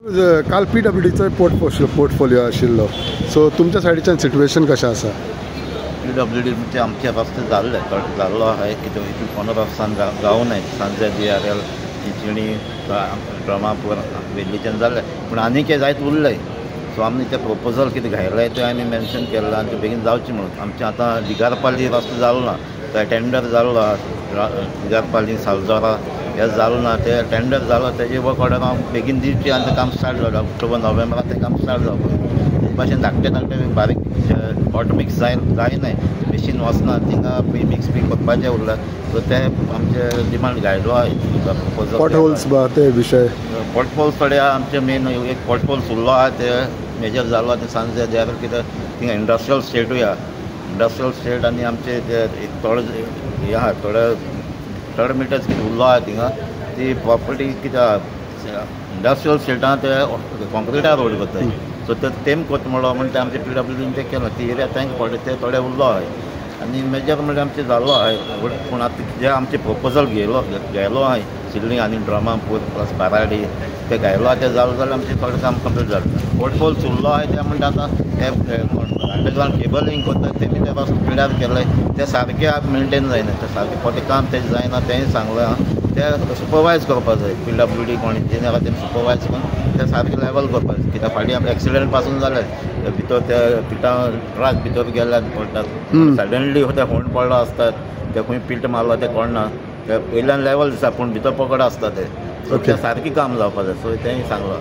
काल PWDचो पोर्टफोलियो आशिल्लो, सो तुमच्या सायडीच्यान सिट्युएशन कशें आसा? PWD म्हणजे आमचे रस्ते जाल्लो आहाय की हितून कोणा रस्त्यान जावं नाय. सांजे DRL चिंचणी ड्रमापूर वेल्लीच्यान जाल्ले, पूण आनी कितें जायत उरलें. सो आमी ते प्रपोजल कितें घायलाय ते आमी मेन्शन केलां आनी ते बेगीन जावचें म्हणून. आमचें आतां दिगारपाली रस्तो जालो ना, ते टेंडर जालो आहा. दिगारपाली सालजोरा हे जालो ना, ते टेंडर जालो तेजे वर्क ऑर्डर हांव बेगीन दिवची आनी तें काम स्टार्ट जालें. ऑक्टोबर नोव्हेंबरान तें काम स्टार्ट जावपाक ते भाशेन धाकटे बारीक पॉट मिक्स जायनाय, मशीन वचना थिंगा प्री मिक्स बी करपाचें उरलां. सो ते आमचे डिमांड घायलो आहा प्रपोजल. पॉट होल्स ते विशय पॉट होल्स थोडे आमचे मेन एक पॉट होल्स उरलो आहा ते मेजर जालो ते सांजे देर कितें थिंगा इंडस्ट्रियल स्टेटूय आहा. इंडस्ट्रियल स्टेट आनी आमचे ते थोडे हे आहा थोडे मिटर्स कितें उरलो आहा थिंगा ती प्रॉपर्टी कितें आहा इंडस्ट्रियल स्टेटान ते कॉन्क्रिटा रोड करताय. सो ते तेम कोत म्हणून ते आमचे PWDन ते केलो ती एरिया तांकां ते थोडे उरलो आहाय आनी मेजर म्हणजे आमचे जाल्लो आहाय. पूण आतां जे आमचे प्रपोजल घायलो आहाय सिल्ली आनी ड्रमापूर प्लस बाराडी ते घायलो आहा ते जालो जाल्यार आमचें थोडें काम कंप्लीट जालें. पोर्टफोल्स उरलो आहाय ते म्हणटा आतां ते अंडरग्रावंड केबलिंग करता तेमी ते रस्तो पिड्यार केले ते सारकें मेंटेन जायना. ते सारकें पोटें काम तेजें जायना तेंय सांगलां हांव. ते सुपरवायज करपा जाय. PWD कोण इंजिनियर आहा तेमी सुपरवायज करून ते सारकें लेवल करपा जाय. कित्याक फाटीं आमकां एक्सिडेंट पासून जाले भितर ते पिठां ट्रक भितर गेल्यात पडटात सडनली ते होंड पडलो आसतात ते खंय पिल्ट मारलो ते कळना. ते वयल्यान लेवल दिसता पूण भितर पकड आसता ते. सो ते सारकें काम जावपा जाय. सो तेंय सांगलां.